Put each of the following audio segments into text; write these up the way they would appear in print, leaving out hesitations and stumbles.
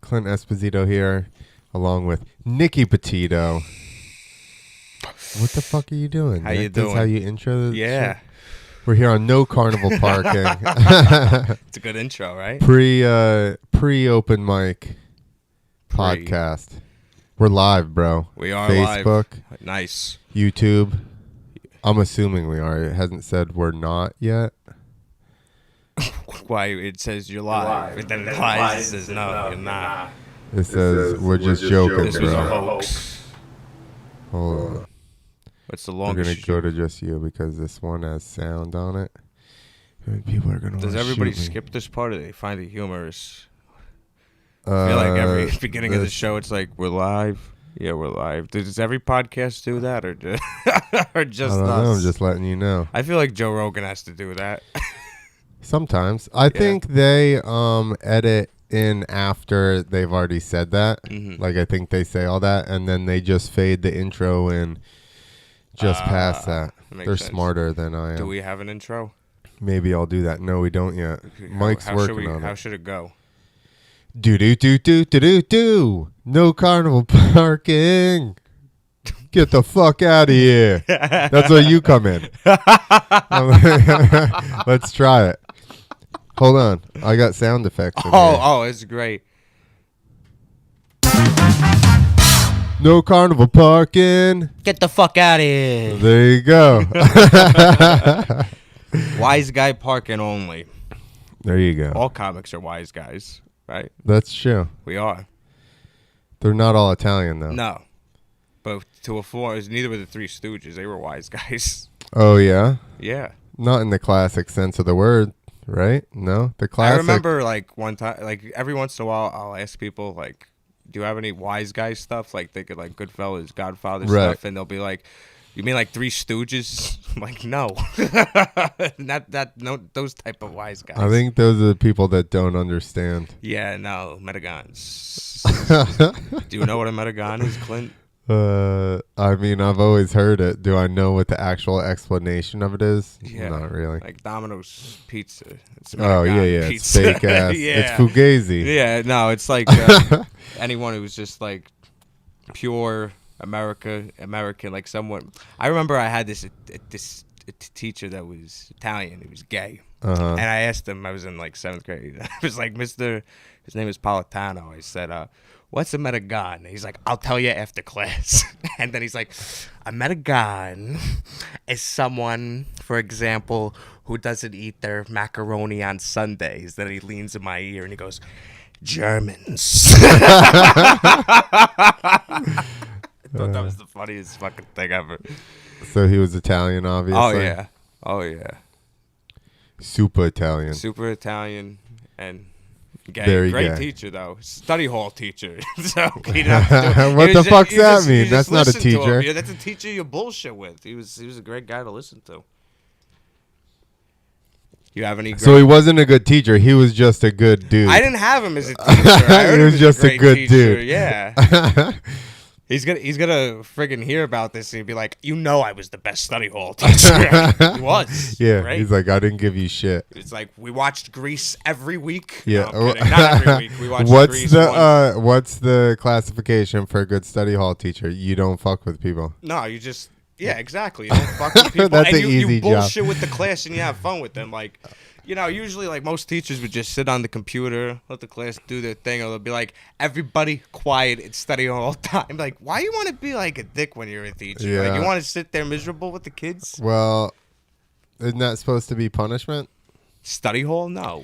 Clint Esposito here, along with Nicky Petito. What the fuck are you doing? How you doing? That's how you intro the Yeah. shit? We're here on No Carnival Parking. It's a good intro, right? Pre-open mic podcast. We're live, bro. We are Facebook, live. Nice. YouTube. I'm assuming we are. It hasn't said we're not yet. Why? It says you're live. And then it lies. It says no, you're not. It says we're just joking, This was a bro. hoax. Hold on. What's the We're longest? going to go to just you because this one has sound on it. And people are going to Does everybody skip this part or they find it humorous? I feel like every beginning of the show, it's like, we're live. Yeah, we're live. Does every podcast do that or just, or just I don't us? know. I'm just letting you know. I feel like Joe Rogan has to do that. Sometimes. I think they edit in after they've already said that. Mm-hmm. Like, I think they say all that, and then they just fade the intro in just past that. They're sense. Smarter than I am. Do we have an intro? Maybe I'll do that. No, we don't yet. Mike's working on it. How should it go? Do. No Carnival Parking. Get the fuck out of here. That's where you come in. Let's try it. Hold on. I got sound effects. Oh, it's great. No Carnival Parking. Get the fuck out of here. There you go. Wise guy parking only. There you go. All comics are wise guys, right? That's true. We are. They're not all Italian, though. No. But to a four, neither were the Three Stooges. They were wise guys. Oh, yeah? Yeah. Not in the classic sense of the word, right? No? The classic. I remember, like, one time, like, every once in a while, I'll ask people, like, do you have any wise guy stuff? Like, they could, like, Goodfellas, Godfather stuff, and they'll be like, you mean like Three Stooges? I'm like, no. No, those type of wise guys. I think those are the people that don't understand. Yeah, no, Metagons. Do you know what a Metagon is, Clint? I mean, I've always heard it. Do I know what the actual explanation of it is? Yeah. Not really. Like Domino's Pizza. It's yeah. Pizza. It's fake ass. Yeah. It's Fugazi. Yeah, no, it's like anyone who's just like pure American, like someone. I remember I had this teacher that was Italian. He was gay, and I asked him. I was in like 7th grade. I was like, Mr. His name is Politano. I said, what's a Metagon? And he's like, I'll tell you after class. And then he's like, a Metagon is someone, for example, who doesn't eat their macaroni on Sundays. Then he leans in my ear and he goes, Germans. I thought that was the funniest fucking thing ever. So he was Italian, obviously. Oh, yeah. Super Italian. Super Italian and gay. Very Great gay. Teacher, though. Study hall teacher. So, What the fuck's that mean? That's not a teacher. Yeah, that's a teacher you bullshit with. He was a great guy to listen to. You have any? So he wasn't a good teacher. He was just a good dude. I didn't have him as a teacher. I heard He was just a good teacher. dude. Yeah. He's gonna friggin' hear about this and he'd be like, you know, I was the best study hall teacher. He was. Yeah. Right? He's like, I didn't give you shit. It's like we watched Grease every week. Yeah. No, I'm kidding. Not every week. We watched Grease once. What's the classification for a good study hall teacher? You don't fuck with people. No, you just exactly. You don't fuck with people. That's and an easy you bullshit job. with the class and you have fun with them. Like, usually like most teachers would just sit on the computer, let the class do their thing, or they'll be like, everybody quiet and study all the time. Like, why you want to be like a dick when you're a teacher? Yeah. Like, you want to sit there miserable with the kids? Well, isn't that supposed to be punishment? Study hall? No.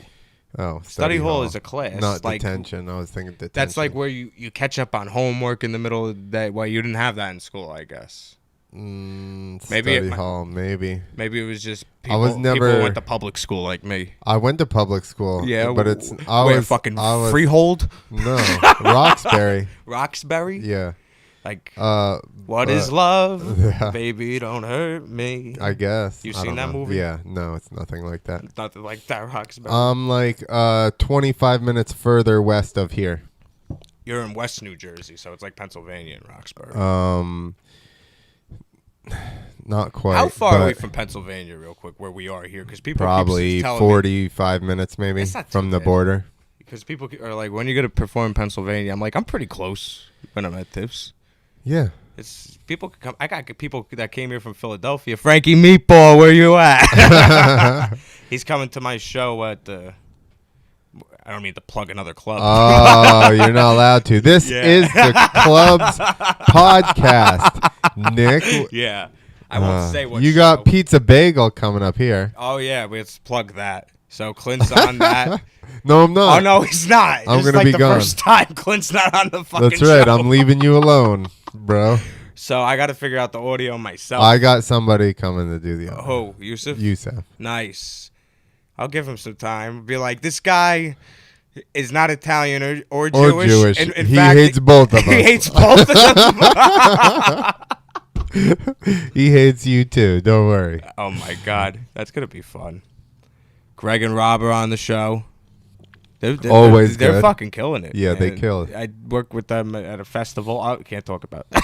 Oh, Study hall is a class. Not like, detention. I was thinking detention. That's like where you catch up on homework in the middle of the day. Well, you didn't have that in school, I guess. Study hall, maybe. Maybe it was just people, people who went to public school like me. I went to public school. Yeah, but it's fucking Freehold. No, Roxbury. Roxbury. Yeah. Like, what is love? Yeah. Baby, don't hurt me. I guess. You seen that movie? Yeah. No, it's nothing like that. It's nothing like that, Roxbury. I'm like 25 minutes further west of here. You're in West New Jersey, so it's like Pennsylvania and Roxbury. Not quite. How far are we from Pennsylvania, real quick, where we are here? Because people probably keep telling 45 minutes, maybe, It's not too from the bad. border. Because people are like, when you going to perform in Pennsylvania? I'm like, I'm pretty close when I'm at TIFFs. Yeah. It's people can come. I got people that came here from Philadelphia. Frankie Meatball, where you at? He's coming to my show at the. I don't mean to plug another club. Oh, you're not allowed to. This is the club's podcast, Nick. Yeah, I won't say what. You got Pizza Bagel coming up here. Oh yeah, let's plug that. So Clint's on that. No, I'm not. Oh no, he's not. I'm It's gonna be the gone. first time Clint's not on the fucking That's right. show. I'm leaving you alone, bro. So I got to figure out the audio myself. I got somebody coming to do the audio. Who? Yusuf? Yusuf. Nice. I'll give him some time. Be like, this guy is not Italian or Jewish. In he fact, hates both of us. He hates both of them. He hates you too. Don't worry. Oh my God, that's gonna be fun. Greg and Rob are on the show. Always they're good. fucking killing it. Yeah, they And kill it. I worked with them at a festival. I can't talk about it.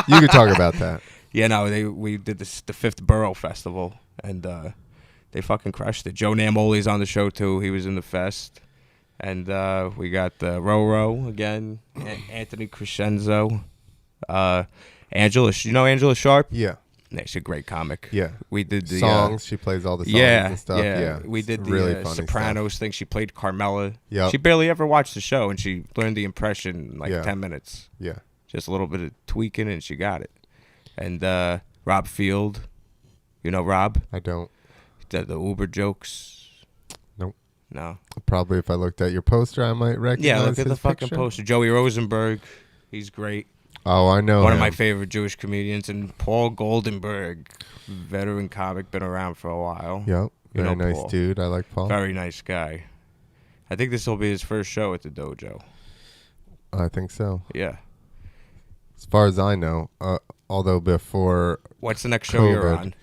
You can talk about that. Yeah, no, we did the 5th Borough Festival, and they fucking crushed it. Joe Namoli's on the show too. He was in the fest, and we got Roro again, Anthony Crescenzo, Angela. You know Angela Sharp? Yeah. Yeah, she's a great comic. Yeah. We did the songs. She plays all the songs and stuff. Yeah. We did It's the really funny Sopranos stuff. thing. She played Carmela. Yep. She barely ever watched the show, and she learned the impression in like Yeah. 10 minutes. Yeah. Just a little bit of tweaking, and she got it. And Rob Field. You know Rob? I don't. The Uber jokes. Nope. No. Probably if I looked at your poster, I might recognize Yeah, look at the his fucking picture. poster. Joey Rosenberg. He's great. Oh, I know One him. of my favorite Jewish comedians. And Paul Goldenberg, veteran comic, been around for a while. Yep. You Very know nice Paul. dude. I like Paul. Very nice guy. I think this will be his first show at the dojo. I think so. Yeah. As far as I know, although before What's the next show you're COVID.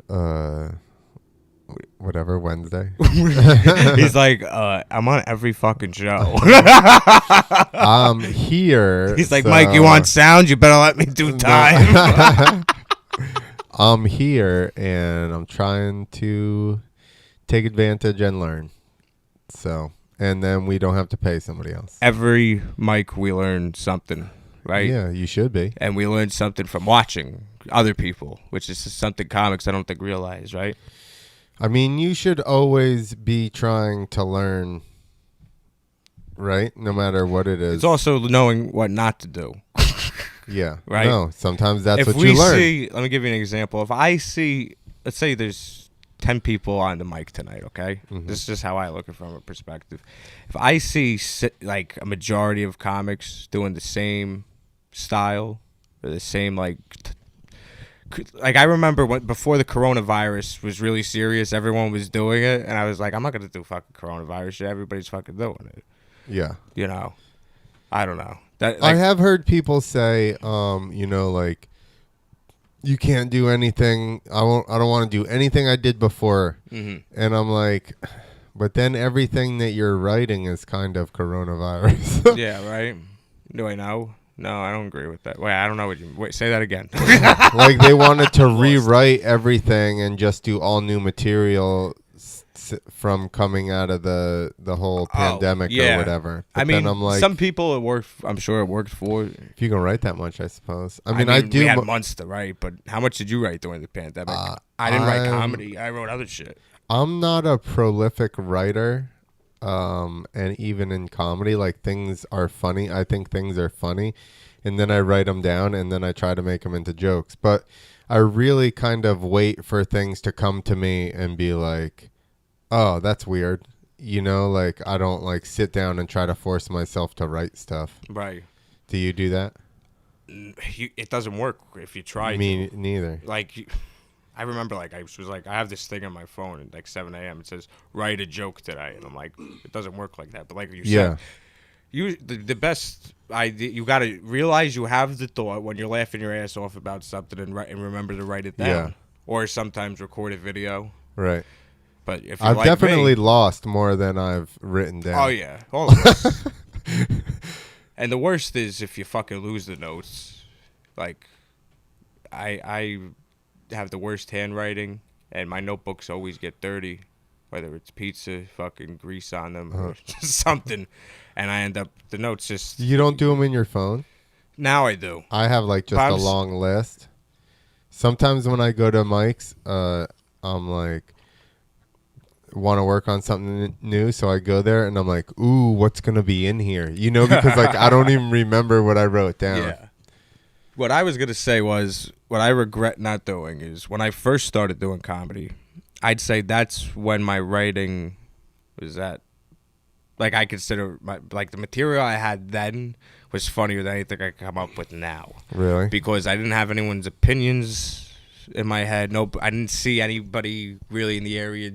on? Whatever, Wednesday. He's like, I'm on every fucking show. I'm here. He's like, so- Mike, you want sound? You better let me do time. I'm here and I'm trying to take advantage and learn. So, and then we don't have to pay somebody else. Every Mike, we learn something, right? Yeah, you should be. And we learn something from watching other people, which is something comics I don't think realize, right? I mean, you should always be trying to learn, right? No matter what it is. It's also knowing what not to do. Yeah. Right? No, sometimes that's If what we you learn. see, let me give you an example. If I see, let's say there's 10 people on the mic tonight, okay? Mhm. This is just how I look at it from a perspective. If I see like a majority of comics doing the same style or the same like I remember when before the coronavirus was really serious, everyone was doing it, and I was like, I'm not gonna do fucking coronavirus shit. Everybody's fucking doing it. Yeah. You know, I don't know. That I have heard people say, like, you can't do anything. I don't want to do anything I did before. Mhm. And I'm like, but then everything that you're writing is kind of coronavirus. Yeah, right. Do I know? No, I don't agree with that. Wait, I don't know what you. Wait, say that again. Like they wanted to rewrite everything and just do all new material from coming out of the whole pandemic or whatever. But I mean, then I'm like, some people it worked. I'm sure it worked for. if you can write that much, I suppose. I mean, I do. We had months to write, but how much did you write during the pandemic? I didn't write comedy. I wrote other shit. I'm not a prolific writer. And even in comedy, like things are funny. I think things are funny, and then I write them down, and then I try to make them into jokes. But I really kind of wait for things to come to me and be like, "Oh, that's weird," Like I don't like sit down and try to force myself to write stuff. Right. Do you do that? It doesn't work if you try. Me to. neither. Like. I remember, I was like, I have this thing on my phone at like 7 a.m. It says, write a joke today. And I'm like, it doesn't work like that. But like you said, the best idea, you got to realize you have the thought when you're laughing your ass off about something and remember to write it down. Yeah. Or sometimes record a video. Right. But if you're I've like definitely me, lost more than I've written down. Oh, yeah. All of us. And the worst is if you fucking lose the notes. Like, I have the worst handwriting, and my notebooks always get dirty. whether it's pizza, fucking grease on them, or just something, and I end up the notes just. You don't do them in your phone? Now I do. I have like just a long list. Sometimes when I go to Mike's, I'm like, want to work on something new, so I go there and I'm like, ooh, what's gonna be in here? You know, because like I don't even remember what I wrote down. Yeah. What I was gonna say was what I regret not doing is when I first started doing comedy, I'd say that's when my writing was at. Like I consider the material I had then was funnier than anything I come up with now. Really? Because I didn't have anyone's opinions in my head. No, I didn't see anybody really in the area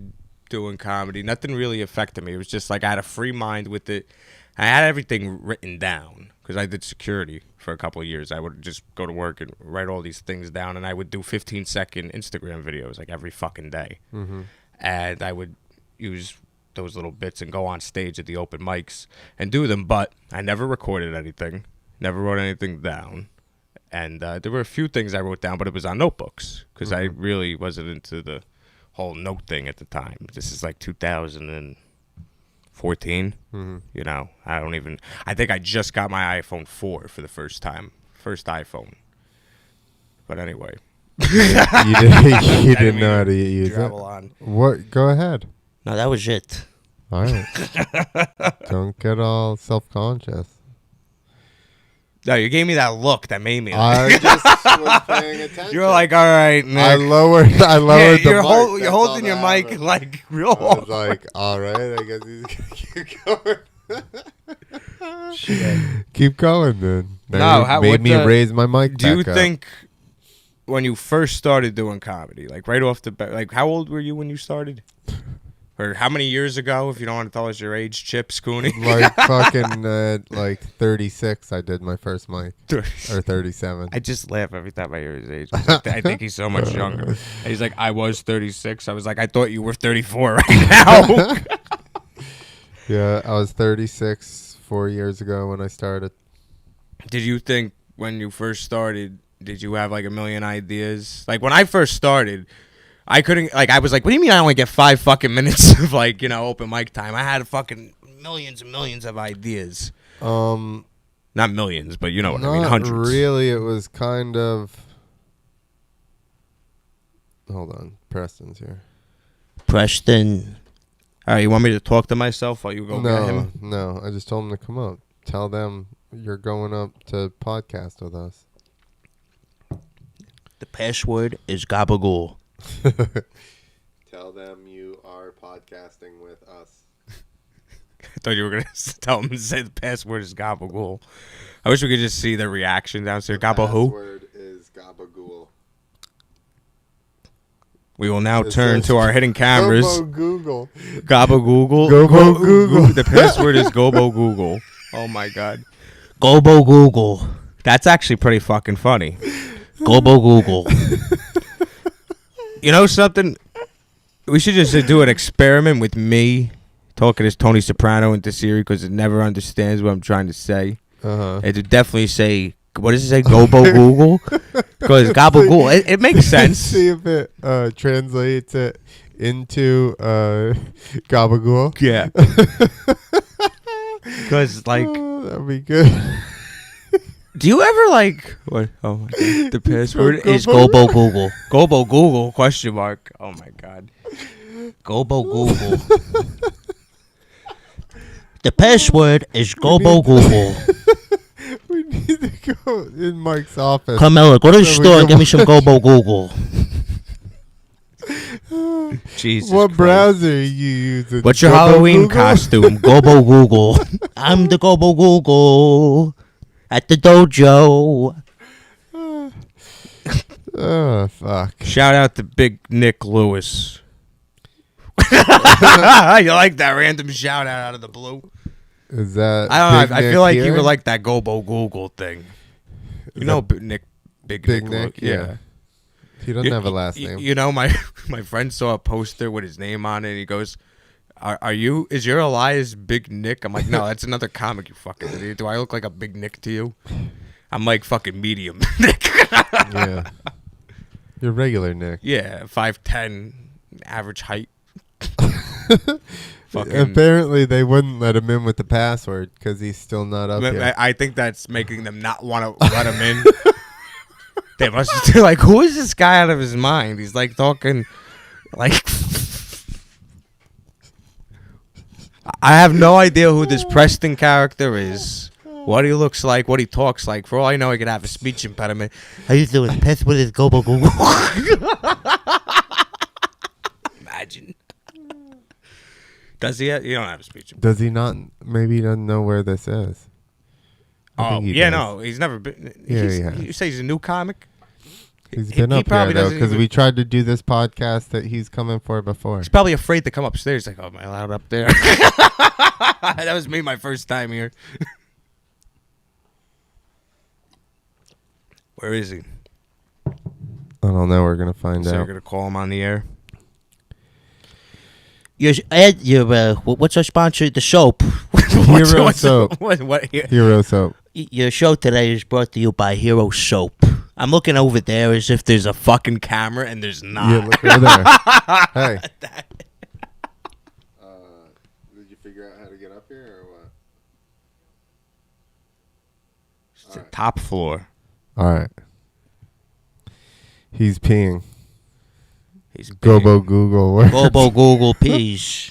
doing comedy. Nothing really affected me. It was just like I had a free mind with it. I had everything written down because I did security for a couple of years. I would just go to work and write all these things down, and I would do 15-second Instagram videos like every fucking day. Mm-hmm. And I would use those little bits and go on stage at the open mics and do them, but I never recorded anything, never wrote anything down, and there were a few things I wrote down, but it was on notebooks because I really wasn't into the whole note thing at the time. This is like 2014. You know, I think I just got my iPhone 4 for the first time, first iPhone. But anyway, you didn't know how to use it. On. What? Go ahead. No, that was it. All right. Don't get all self-conscious. No, you gave me that look that made me. I just was paying attention. You were like, all right, Nick. I lowered the mic. You're holding your mic like real. I was like, all right, I guess he's going to keep going. Shit. Keep going, then. No, made me raise my mic Do you back think when you first started doing comedy, like right off the bat, like how old were you when you started? Or how many years ago, if you don't want to tell us your age, Chip Scooney? Like fucking like 36, I did my first mic. Or 37. I just laugh every time I hear his age. I think he's so much younger. And he's like, I was 36. I was like, I thought you were 34 right now. Yeah, I was 36 4 years ago when I started. Did you think when you first started, did you have like a million ideas? Like when I first started, I couldn't, like, I was like, what do you mean I only get 5 fucking minutes of, like, you know, open mic time? I had fucking millions and millions of ideas. Not millions, but you know what I mean, hundreds. Really, it was kind of, hold on, Preston's here. Preston. All right, you want me to talk to myself while you go get him? No, I just told him to come up. Tell them you're going up to podcast with us. The password is gabagool. Tell them you are podcasting with us. I thought you were going to tell them to say the password is gabagool. I wish we could just see their reaction downstairs. Gabba who? The password is gabagool. We will now turn to our hidden cameras. Gobo Google. Gabagool. Gobo Google. The password is Gobo Google. Oh my God. Gobo Google. That's actually pretty fucking funny. Gobo Google. You know something? We should just do an experiment with me talking as Tony Soprano into Siri because it never understands what I'm trying to say. It would definitely say, what does it say? Gobo Google? Because Gabagool, it makes sense. See if it translates it into Gabagool. Yeah. Because, like... that'd be good. Do you ever like what? Oh my God. The password is Gobo Google. Gobo Google ? Oh my God. Gobo Google. The password is Gobo Google. We need to go in Mike's office. Carmela, go to the store and get me some Gobo Google. Jesus. What Christ. browser are you using? What's your Gobo Halloween Google? costume? Gobo Google. I'm the Gobo Google at the dojo. Oh, fuck. Shout out to Big Nick Lewis. You like that random shout out of the blue? Is that I don't know. I feel like here? you would like that Gobo Google thing. You know Big Nick. Big Nick? Yeah. He doesn't have a last name. You know, my friend saw a poster with his name on it, and he goes, is your Elias Big Nick? I'm like, no, that's another comic, you fucking idiot. Do I look like a Big Nick to you? I'm like fucking medium Nick. Yeah. You're regular Nick. Yeah, 5'10", average height. Fucking. Apparently, they wouldn't let him in with the password because he's still not up here. I think that's making them not want to let him in. They must just be like, who is this guy out of his mind? He's like talking like. I have no idea who this Preston character is, what he looks like, what he talks like. For all I know, he could have a speech impediment. How you doing? Pest with his go Google. Imagine. Does he? You don't have a speech impediment. Does he not? Maybe he doesn't know where this is. Oh, he yeah, does. no, he's never been. Yeah. You say he's a new comic? He's been up here, though, because we tried to do this podcast that he's coming for before. He's probably afraid to come upstairs. Like, oh, am I allowed up there? That was me my first time here. Where is he? I don't know. We're going to find So out. we're going to call him on the air. What's our sponsor? The soap. Hero Soap. What? Hero Soap. Your show today is brought to you by Hero Soap. I'm looking over there as if there's a Fucking camera, and there's not. Yeah, look over there. Hey. Did you figure out how to get up here or what? It's the top floor. All right. He's peeing. He's big. Gobo Google. words. Bobo Google Peas.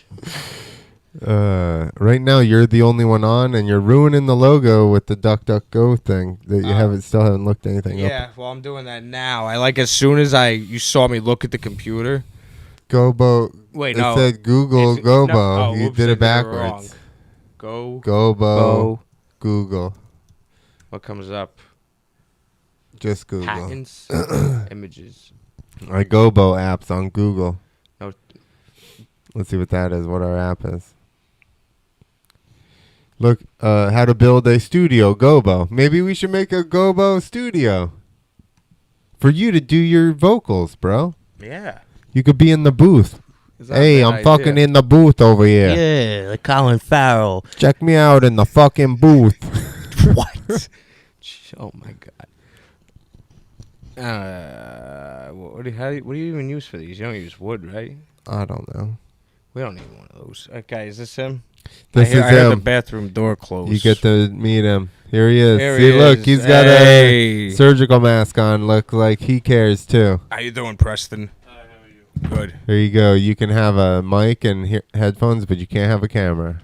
Right now you're the only one on, and you're ruining the logo with the DuckDuckGo thing that you still haven't looked anything up. Yeah, well, I'm doing that now. I like as soon as you saw me look at the computer. Gobo. Wait, it no. said Google Gobo. No, You whoops, did I it backwards. Go. Gobo. Google. What comes up? Just Google. Patents. Images. My Gobo app's on Google. No. Let's see what that is. What our app is. Look, how to build a studio, Gobo. Maybe we should make a Gobo studio for you to do your vocals, bro. Yeah. You could be in the booth. Hey, I'm fucking in the booth over here. Yeah, like Colin Farrell. Check me out in the fucking booth. What? Oh my god. What do you even use for these? You don't use wood, right? I don't know. We don't need one of those. Okay, is this him? This is I heard the him. bathroom door closed. You get to meet him. Here he is. There See, he look, is. he's got Hey. a surgical mask on. Look like he cares too. How you doing, Preston? Hi, how are you? Good. There you go. You can have a mic and headphones, but you can't have a camera.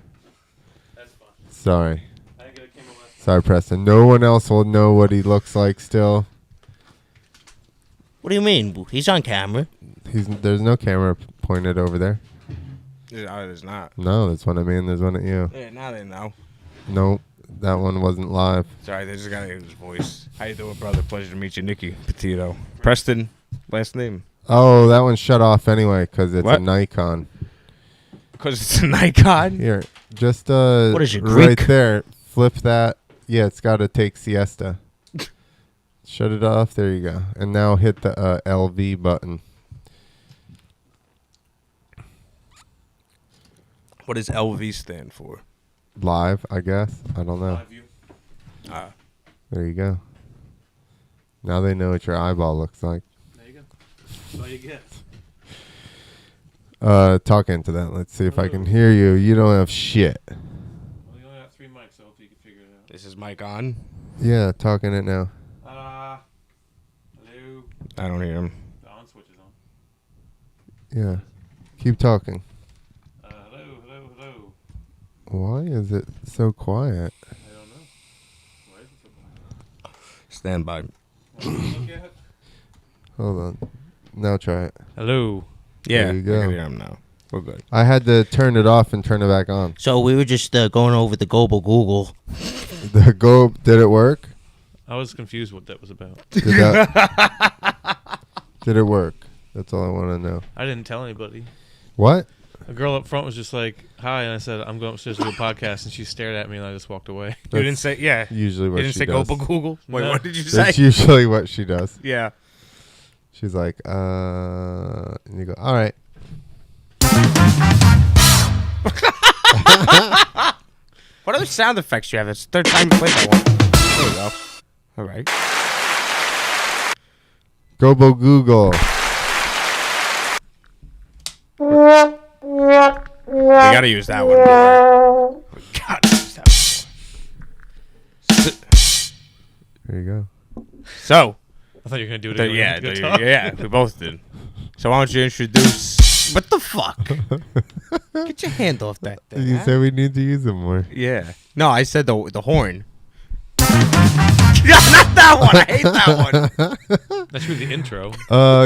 That's fine. Sorry. I didn't get a camera last Sorry, Preston. No one else will know what he looks like still. What do you mean? He's on camera. There's no camera pointed over there. There's not. No, that's what I mean. There's one at you. Yeah, now they know. Nope. That one wasn't live. Sorry, they just gotta hear his voice. How you doing, brother? Pleasure to meet you, Nicky. Petito. Preston, last name. Oh, that one shut off anyway because it's What? a Nikon. Because it's a Nikon. Here, just What is it, right Greek? there. Flip that. Yeah, it's got to take siesta. Shut it off. There you go. And now hit the LV button. What does LV stand for? Live, I guess. I don't know. Live view. There you go. Now they know what your eyeball looks like. There you go. That's all you get. Talk into that. Let's see if I can hear you. You don't have shit. Well, you only have 3 mics, so if you can figure it out. This is mic on. Yeah, talk in it now. Hello. I don't hear him. The on switch is on. Yeah. Keep talking. Hello. Why is it so quiet? I don't know. Why is it so quiet? Stand by. Want to look at it? Hold on. Now try it. Hello. Yeah, There you I go. can hear him now. We're good. I had to turn it off and turn it back on. So we were just going over the Gobo Google. Did it work? I was confused what that was about. Did it work? That's all I want to know. I didn't tell anybody. What? A girl up front was just like, "Hi," and I said, "I'm going upstairs to do a podcast," and she stared at me, and I just walked away. You didn't say, yeah. Usually what You didn't she say does. go Google? Wait, No. what did you say? That's usually what she does. Yeah. She's like, and you go, all right. What other sound effects do you have? It's the third time you played that one. There you go. All right. Gobo Google. gotta use that one more. We gotta use that one. There you go. So, I thought you were gonna do it again. yeah, we both did. So why don't you introduce? What the fuck? Get your hand off that thing. You huh? said we need to use them more. Yeah. No, I said the horn. Yeah, not that one. I hate that one. That should be the intro.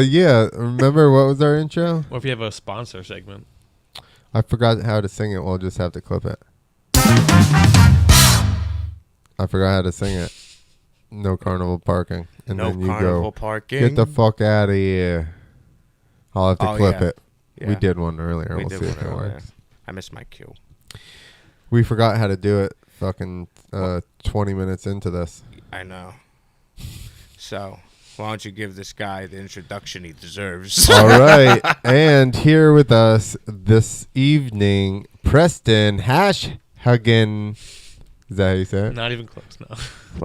Yeah. Remember what was our intro? Or if you have a sponsor segment. I forgot how to sing it. We'll just have to clip it. I forgot how to sing it. No carnival parking. And No then you carnival go, parking. get the fuck out of here. I'll have to clip yeah. it. Yeah. We did one earlier. We We'll did see one if it earlier. works. I missed my cue. We forgot how to do it fucking 20 minutes into this. I know. So, why don't you give this guy the introduction he deserves? All right. And here with us this evening, Preston Hashhagen. Is that how you say it? Not even close, no.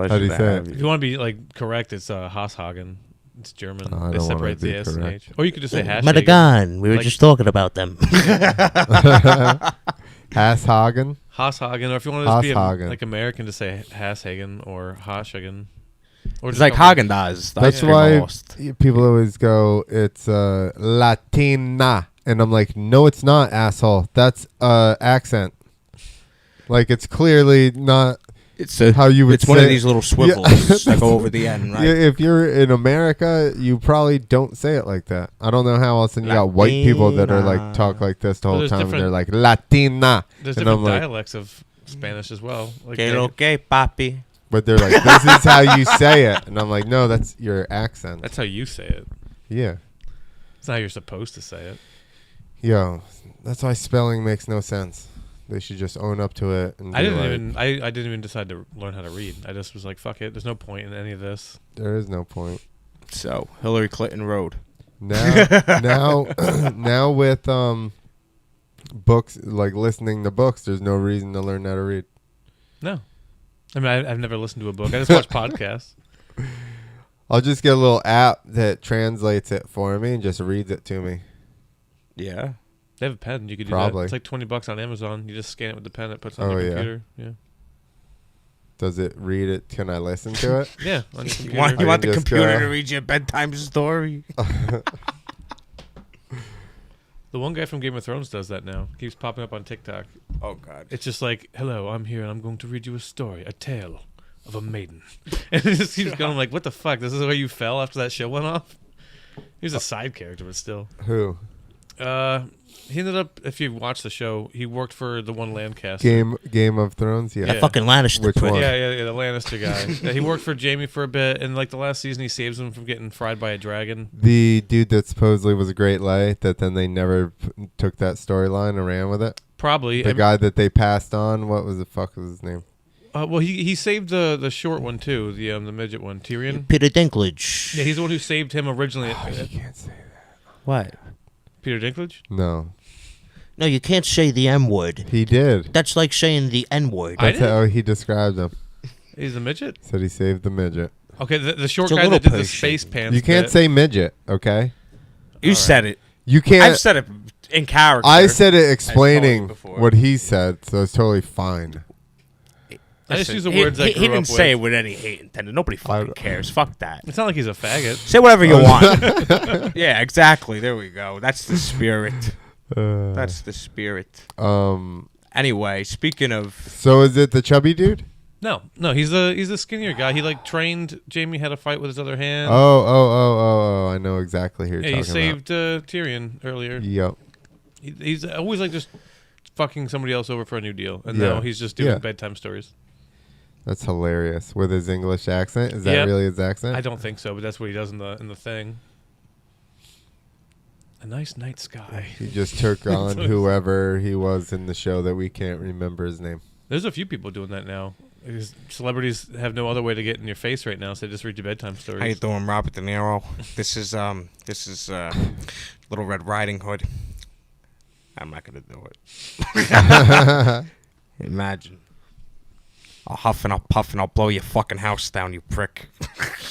How do you say it? If you want to be like correct, it's Haashagen. It's German. I They don't wanna separate be the S and correct. H. Or you could just say Haashagen. Madagan. We were Like- just talking about them. Hashhagen? Haashagen, or if you want to just be Haashagen. like American, to say Haashagen or Haashagen. Or It's just like go- Haagen Dazs. That's why people always go, it's Latina. And I'm like, no, it's not, asshole. That's accent. Like, it's clearly not It's how you would It's say one of it. these little swivels that go over the end, right? Yeah, if you're in America, you probably don't say it like that. I don't know how else. And you got white people that are like talk like this the Well, whole there's time, and they're different- like Latina. There's And different I'm like, dialects of Spanish as well. Like Que they- lo que, papi? but they're like, this is how you say it, and I'm like, no, that's your accent. That's how you say it. Yeah, It's not how you're supposed to say it. yo, that's why spelling makes no sense. They should just own up to it. And I be didn't like, even. I didn't even decide to learn how to read. I just was like, fuck it. There's no point in any of this. There is no point. So, Hillary Clinton Road. Now with books, like listening to books, there's no reason to learn how to read. No, I mean I've never listened to a book. I just watch podcasts. I'll just get a little app that translates it for me and just reads it to me. Yeah. They have a pen. You could do Probably. that. It's like $20 on Amazon. You just scan it with the pen. It puts it on Oh, your yeah. computer. Yeah. Does it read it? Can I listen to it? Yeah. On your You computer. want, I you want can the just, computer to read you a bedtime story? The one guy from Game of Thrones does that now. Keeps popping up on TikTok. Oh, God. It's just like, hello, I'm here and I'm going to read you a story, a tale of a maiden. And it just keeps going like, what the fuck? This is where you fell after that show went off? He was a side character, but still. Who? He ended up, if you watch the show, he worked for the one Lancaster. Game of Thrones? Yeah. Yeah. That fucking Lannister Which prick. one? Yeah, the Lannister guy. Yeah, he worked for Jaime for a bit, and like the last season, he saves him from getting fried by a dragon. The dude that supposedly was a great lay, that then they never took that storyline and ran with it. Probably. The guy that they passed on, what was the fuck was his name? Well, he saved the short one too, the midget one, Tyrion. Peter Dinklage. Yeah, he's the one who saved him originally. You can't say that. What? Peter Dinklage. No, No, you can't say the M word. he did. That's like saying the N word. I That's did? how he described him. He's the midget. Said he saved the midget. Okay, the short It's a guy little that did the person. space pants. You can't bit. say midget, okay? You All said it. You can't. I've said it in character. I said it told you explaining before. what he said, so it's totally fine. I just use the He- words I he, grew he didn't up say it with. with any hate intended. Nobody fucking cares. Fuck that. It's not like he's a faggot. Say whatever you want. Yeah, exactly. There we go. That's the spirit. That's the spirit. Anyway, speaking of, So is it the chubby dude? No, he's a skinnier guy. He like trained Jaime how to fight with his other hand. Oh! I know exactly who you're Yeah, he talking saved Tyrion earlier. about. Yep. He's always like just fucking somebody else over for a new deal, and Yeah. now he's just doing Yeah. bedtime stories. That's hilarious with his English accent. Is that Yep. really his accent? I don't think so, but that's what he does in the thing. A nice night sky. He just took on whoever he was in the show that we can't remember his name. There's a few people doing that now. Because celebrities have no other way to get in your face right now, so they just read your bedtime stories. how you doing, Robert De Niro? This is Little Red Riding Hood. I'm not gonna do it. Imagine. I'll huff and I'll puff and I'll blow your fucking house down, you prick.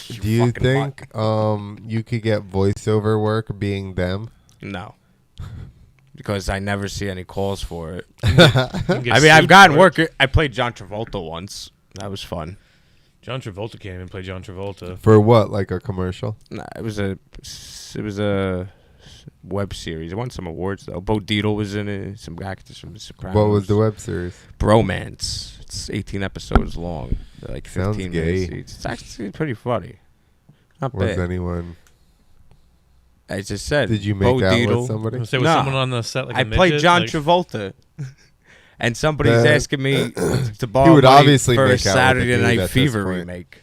Do you fucking think you could get voiceover work being them? No. because I never see any calls for it. You I mean, I've gotten work. I played John Travolta once. That was fun. John Travolta can't even play John Travolta. For what? Like a commercial? Nah, it was a web series. It won some awards though. Bo Dietl was in it. Some actors from The Sopranos. What was the web series? Bromance. It's 18 episodes long. They're like 15 Sounds minutes gay. each. It's actually pretty funny. Not Was bad. anyone? I just said. Did you make Bo out Dietl. with somebody? Was there Nah. someone on the set like a I played midget? John Like, Travolta. And somebody's That- asking me to borrow would money obviously for a make out with a Saturday dude Night at this Fever point. remake.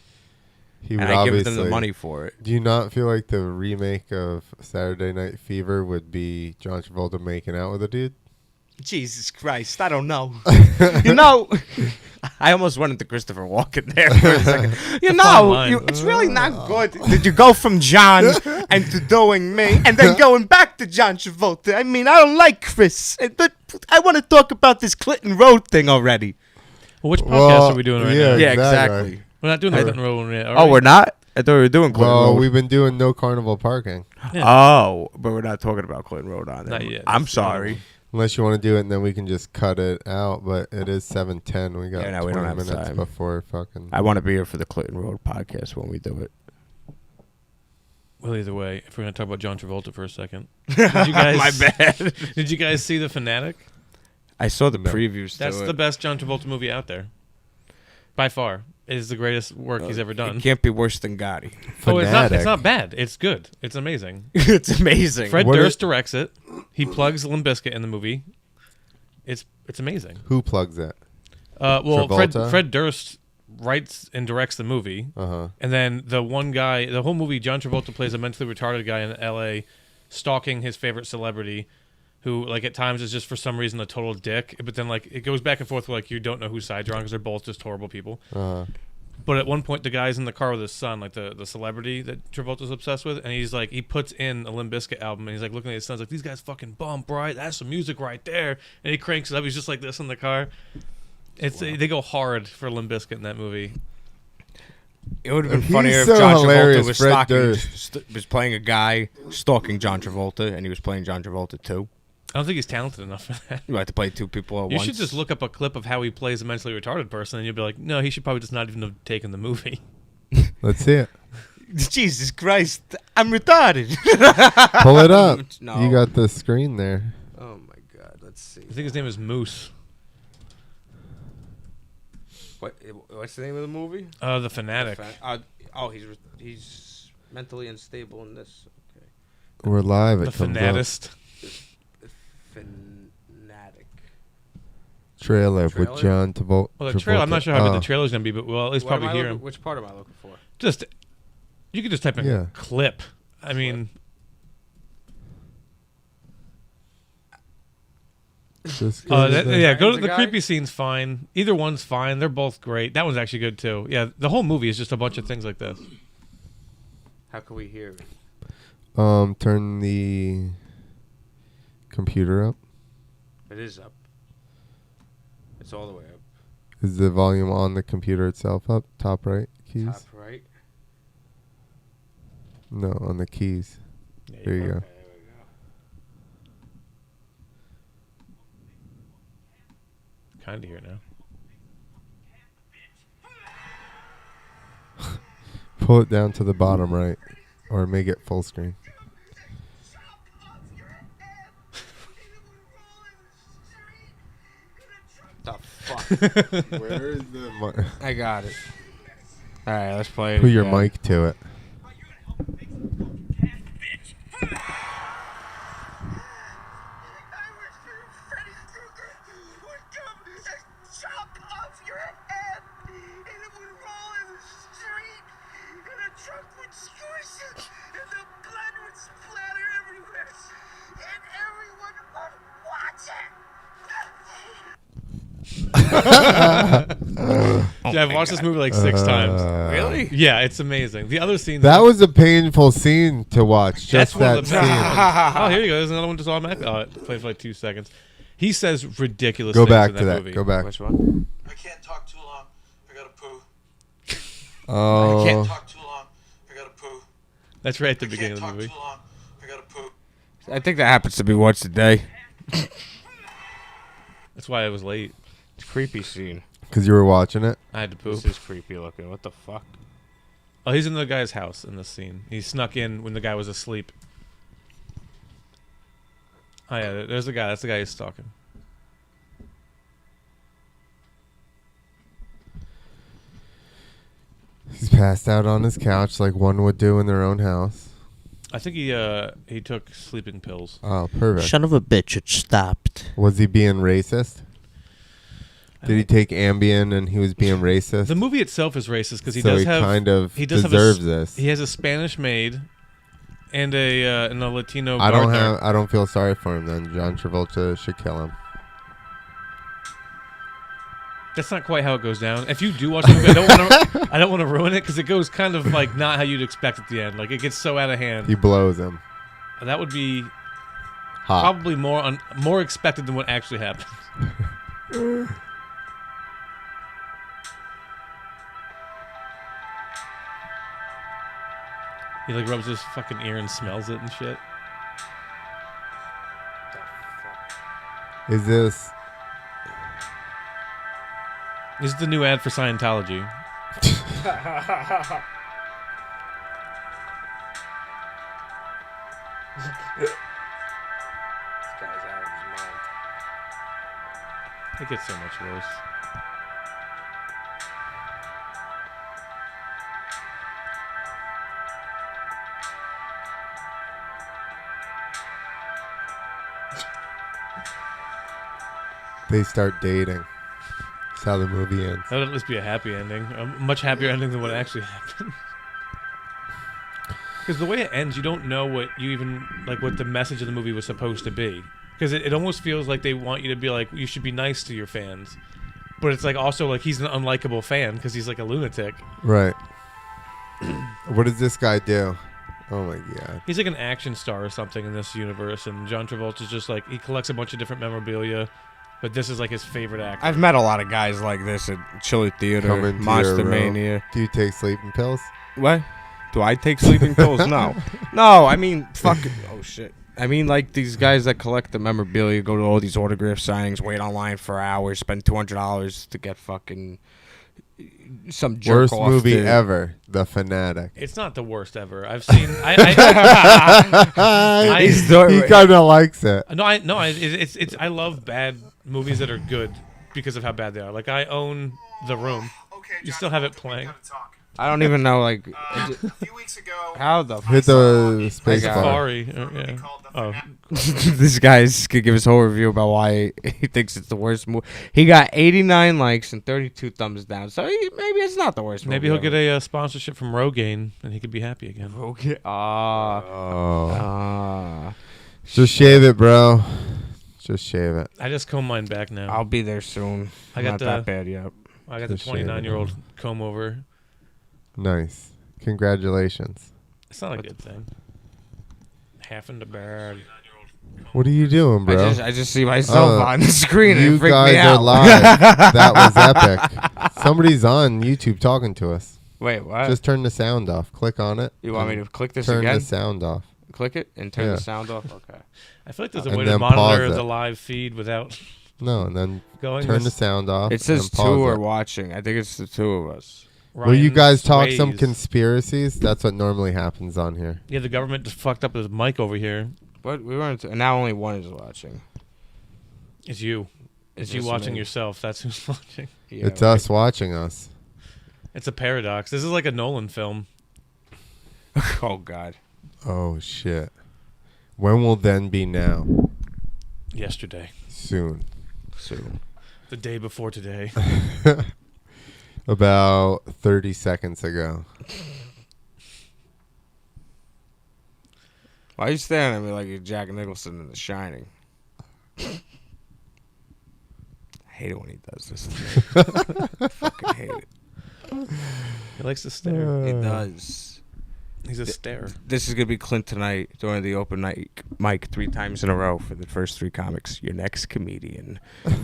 He And would I give obviously. them the money for it. Do you not feel like the remake of Saturday Night Fever would be John Travolta making out with a dude? Jesus Christ, I don't know. You know, I almost went into Christopher Walken there for a second. You fine know, line. it's really not good. Did you go from John and to doing me and then going back to John Travolta? I mean, I don't like Chris. But I want to talk about this Clinton Road thing already. Well, which podcast Well, are we doing right yeah. now? Yeah, exactly. exactly. We're not doing the Clinton Road yet. Oh, we're not? I thought we were doing Clinton Well, Road. we've been doing no carnival parking. Oh, but we're not talking about Clinton Road on it. Not yet. I'm That's the other sorry. one. Unless you want to do it, and then we can just cut it out. But it is 7:10. We got Yeah, no, we 20 don't have minutes time. before fucking. I want to be here for the Clinton Road podcast when we do it. Well, either way, if we're gonna talk about John Travolta for a second, did you guys? My bad. Did you guys see The Fanatic? I saw the No. previews. That's to the it. best John Travolta movie out there, by far. It is the greatest work he's ever done. It can't be worse than Gotti. Oh, it's not. It's Fanatic. not bad. It's good. It's amazing. It's amazing. Fred What Durst is- directs it. He plugs Limp Bizkit in the movie. It's amazing. Who plugs that? Well, Travolta? Fred Durst writes and directs the movie, and then the one guy, the whole movie, John Travolta plays a mentally retarded guy in L.A. stalking his favorite celebrity, who like at times is just for some reason a total dick, but then like it goes back and forth where like you don't know whose side you're on because they're both just horrible people. But at one point, the guy's in the car with his son, like the celebrity that Travolta's obsessed with, and he's like, he puts in a Limp Bizkit album, and he's like looking at his son's like, these guys fucking bump, right? That's some music right there. And he cranks it up. He's just like this in the car. They go hard for Limp Bizkit in that movie. It would have been He's funnier if so John hilarious, Travolta was Fred stalking, Durst. was playing a guy stalking John Travolta, and he was playing John Travolta too. I don't think he's talented enough for that. You have to play two people at You once. should just look up a clip of how he plays a mentally retarded person, and you'll be like, no, he should probably just not even have taken the movie. Let's see it. Jesus Christ, I'm retarded. Pull it up. No. You got the screen there. Oh my God, let's see. I think his name is Moose. What's the name of the movie? The Fanatic. He's mentally unstable in this. Okay. We're live. The It comes up. Fanatist. Fanatic. Trailer with Trailer? John Travolta. Well, the trailer, I'm not sure how good the trailer's going to be, but we'll at least probably hear him. Which part am I looking for? Just, you could just type in Yeah. clip. I mean, Just go to The the guy? creepy scene's fine. Either one's fine. They're both great. That one's actually good too. Yeah, the whole movie is just a bunch of things like this. How can we hear it? Turn the computer up. It is up. It's all the way up. Is the volume on the computer itself up? Top right keys? Top right. No, on the keys. There you go. Okay, there we go. Kind of here now. Pull it down to the bottom right, or make it full screen. The fuck? Where is the I got it. All right, let's play it. Put your again. mic to it. Yeah, I've watched this movie like 6 times. Really? Yeah, it's amazing. The other scenes. That was a painful scene to watch. That's Just one of that the scene. best ones. Oh, here you go. There's another one just automatically. Oh, it played for like 2 seconds. He says ridiculous Go things back in to that. movie. Go back. Which one? I can't talk too long. I gotta poo. Oh, I can't Talk too long. I gotta poo. That's right at the I beginning can't of the talk movie. too long. I gotta poo. I think that happens to me once a day. That's why I was late. It's a creepy scene. Because you were watching it? I had to poop. This is creepy looking. What the fuck? Oh, he's in the guy's house in this scene. He snuck in when the guy was asleep. Oh yeah, there's the guy. That's the guy he's stalking. He's passed out on his couch like one would do in their own house. I think he took sleeping pills. Oh, perfect. Son of a bitch, it stopped. Was he being racist? Did he take Ambien and he was being racist? The movie itself is racist because he so does he have kind of he does deserves have this. He has a Spanish maid and a Latino. I gardener. don't feel sorry for him then. John Travolta should kill him. That's not quite how it goes down. If you do watch the movie, I don't want to ruin it because it goes kind of like not how you'd expect at the end. Like it gets so out of hand. He blows him. That would be Hot. probably more expected than what actually happened. He like rubs his fucking ear and smells it and shit. Is this... This is the new ad for Scientology. This guy's out of his mind. It gets so much worse. They start dating. That's how the movie ends. That would at least be a happy ending. A much happier ending than what actually happened. Because the way it ends, you don't know what the message of the movie was supposed to be. Because it almost feels like they want you to be like, you should be nice to your fans. But it's like also like he's an unlikable fan because he's like a lunatic. Right. What does this guy do? Oh my god. He's like an action star or something in this universe, and John Travolta's just like, he collects a bunch of different memorabilia, but this is like his favorite actor. I've met a lot of guys like this at Chili Theater, Coming to Monster your room. Mania. Do you take sleeping pills? What? Do I take sleeping pills? No. No, I mean, fuck. Oh, shit. I mean, like, these guys that collect the memorabilia, go to all these autograph signings, wait online for hours, spend $200 to get fucking some jerk Worst off movie to- ever. The Fanatic. It's not the worst ever. I've seen. He He's kind of likes it. It's. I love bad movies that are good because of how bad they are. Like I own The Room. Okay, You still have it playing. I don't even know, like, A few weeks ago, how the Hit the space got bar. Safari. movie Yeah. called The Oh, Fanatic. This guy's could give his whole review about why he thinks it's the worst movie. He got 89 likes and 32 thumbs down, so maybe it's not the worst maybe movie he'll get a sponsorship from Rogaine and he could be happy again. Okay. Oh. Just shave it, bro. Just shave it. I just comb mine back now. I'll be there soon. I got not the- that bad yet. I got the Just shave it. 29-year-old comb over. Nice. Congratulations. It's not a good thing. Half in the bag. What are you doing, bro? I just see myself on the screen and You it freaked guys me are out. live. That was epic. Somebody's on YouTube talking to us. Wait, what? Just turn the sound off. Click on it. you want me to click this turn again? the sound off? Click it and turn Yeah. the sound off? Okay. I feel like there's a And way to then monitor pause the it. live feed without No, and then going. turn the this sound off. It says and two pause are it. watching. I think it's the two of us. Will you Ryan guys talk some Sways. conspiracies? That's what normally happens on here. Yeah, the government just fucked up his mic over here. But we weren't. And now only one is watching. It's you. It's you just watching me. yourself. That's who's watching. Yeah, It's us watching us. It's a paradox. This is like a Nolan film. Oh God. Oh shit. When will then be now? Yesterday. Soon. Soon. The day before today. About 30 seconds ago. Why are you staring at me like you're Jack Nicholson in The Shining? I hate it when he does this to me. I fucking hate it. He likes to stare. He does. He's a stare. This is gonna be Clint tonight during the open night mic 3 times in a row for the first 3 comics. Your next comedian.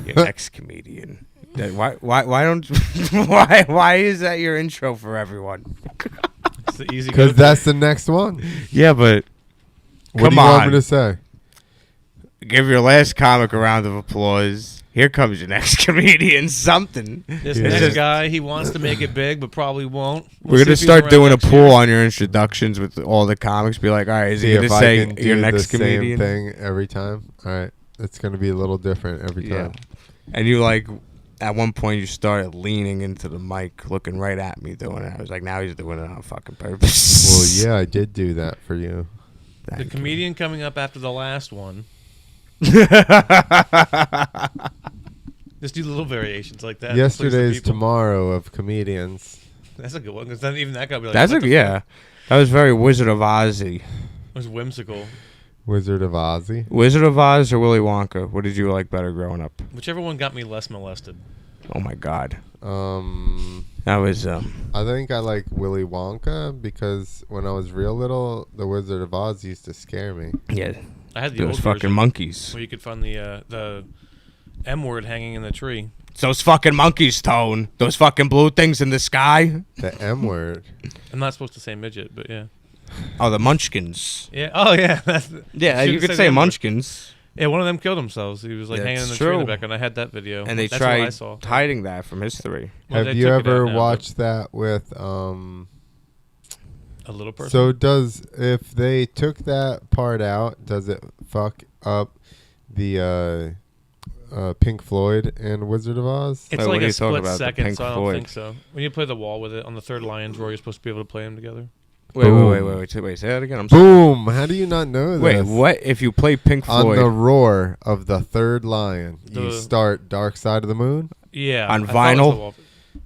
Your next comedian. Why don't why is that your intro for everyone? It's the easy. Because that's the next one. Yeah, but What do you want me to say? Give your last comic a round of applause. Here comes your next comedian. Something. This Yeah. next guy, he wants to make it big, but probably won't. We're gonna start doing a poll on your introductions with all the comics. Be like, all right, is he See gonna if I say can your do next the comedian? same thing every time. All right, it's gonna be a little different every Yeah. time. And you like, at one point you started leaning into the mic, looking right at me doing it. I was like, now he's doing it on fucking purpose. Well, yeah, I did do that for you. The comedian coming up after the last one. Just do little variations like that. Please the Yesterday's people. tomorrow of comedians. That's a good one because then even that guy be like, That's what a the yeah. That was very Wizard of Ozzy. fuck? It was whimsical. Wizard of Ozzy. Wizard of Oz or Willy Wonka? What did you like better growing up? Whichever one got me less molested. Oh my God, Um, that was I think I like Willy Wonka because when I was real little, the Wizard of Oz used to scare me. yeah. I had the Those old fucking version monkeys. where you could find the M word hanging in the tree. It's those fucking monkeys, Tone. Those fucking blue things in the sky. The M word. I'm not supposed to say midget, but yeah. Oh, the munchkins. Yeah. Oh yeah. That's Yeah, you shouldn't could the say M word. munchkins. Yeah, one of them killed themselves. He was like hanging in That's the tree in the true. back, and I had that video. And they That's what I tried saw. hiding that from history. Well, they Have you took it out ever now, but watched that with a little person? So does if they took that part out, does it fuck up the Pink Floyd and Wizard of Oz? It's Wait, what like are a you talking split about, the second, Pink so I don't Floyd? think so. When you play the wall with it on the third Lions Roar, you're supposed to be able to play them together. Wait, say that again. I'm sorry. Boom! How do you not know this? Wait, what? If you play Pink On Floyd the roar of the third lion, you The- start Dark Side of the Moon? Yeah. On I thought it was vinyl? the wall.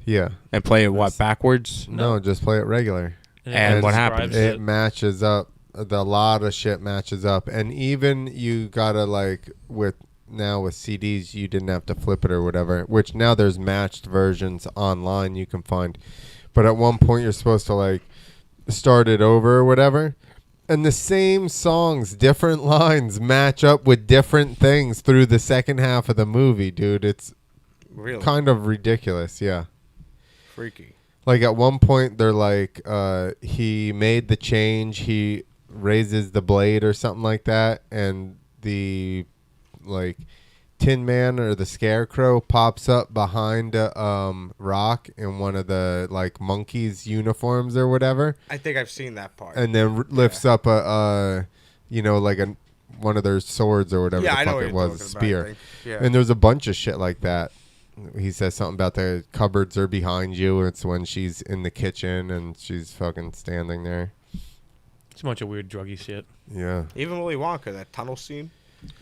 Yeah. and play it what backwards? No, just play it regular. And it what describes happens? It matches up. A lot of shit matches up. And even you gotta like with CDs, you didn't have to flip it or whatever, which now there's matched versions online you can find. But at one point you're supposed to like start it over or whatever. And the same songs, different lines match up with different things through the second half of the movie, dude. It's Really? kind of ridiculous, yeah. Freaky. Like at one point they're like he made the change, he raises the blade or something like that, and the like Tin Man or the Scarecrow pops up behind Rock in one of the like monkeys uniforms or whatever, I think I've seen that part. and then lifts up a like a one of their swords or whatever yeah, the I know fuck what it you're was, a talking spear. about, I think. Yeah. And there's a bunch of shit like that. He says something about the cupboards are behind you. It's when she's in the kitchen and she's fucking standing there. It's a bunch of weird druggy shit. Yeah. Even Willy Wonka, that tunnel scene.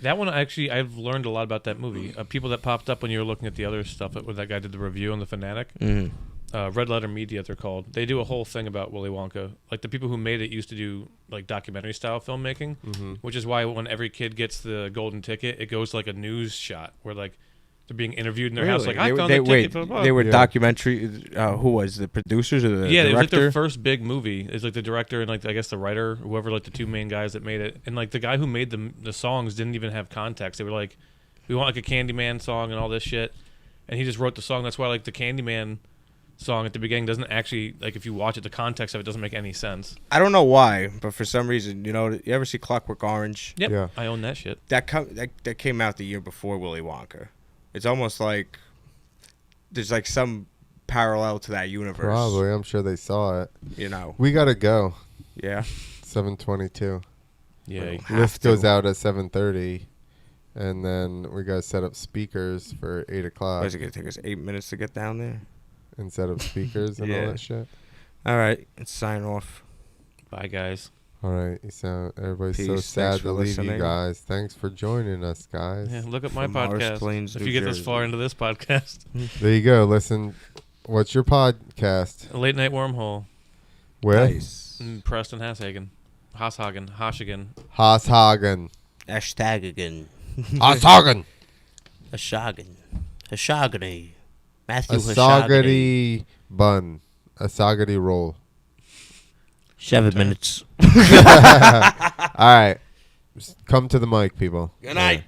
That one, actually, I've learned a lot about that movie. People that popped up when you were looking at the other stuff, where that guy did the review on The Fanatic. Mm-hmm. Red Letter Media, they're called. They do a whole thing about Willy Wonka. Like, the people who made it used to do, like, documentary-style filmmaking, which is why when every kid gets the golden ticket, it goes to, like, a news shot where, like, they're being interviewed in their house. Like, I found the ticket. Blah, blah. They were Yeah. documentary. Who was the producers or the Yeah, it was like director? their first big movie. It's like the director and like I guess the writer, whoever, like the two main guys that made it, and like the guy who made the songs didn't even have context. They were like, we want like a Candyman song and all this shit, and he just wrote the song. That's why like the Candyman song at the beginning doesn't actually, like, if you watch it, the context of it doesn't make any sense. I don't know why, but for some reason, you ever see Clockwork Orange? Yep, Yeah. I own that shit. That came out the year before Willy Wonka. It's almost like there's like some parallel to that universe. Probably. I'm sure they saw it. We got to go. Yeah. 7:22. Yeah, List goes out at 7:30. And then we got to set up speakers for 8 o'clock. What is it going to take us 8 minutes to get down there? And set up speakers and all Yeah. that shit. All right. Let's sign off. bye guys. All right. Everybody's so Peace. sad Thanks to for leave you listening. guys. Thanks for joining us, guys. Yeah, look at my From Morris podcast. Plains, If New you get this Jersey. far into this podcast, There you go. Listen, what's your podcast? Late Night Wormhole, With Nice. Preston Hashagen, Hashagen. Haashagen. Hashtag again. Haashagen. Hashagen. Hashagany. A Matthew Hashagany. sagady bun. A sagady roll. 7 minutes. All right. Just come to the mic, people. Good night.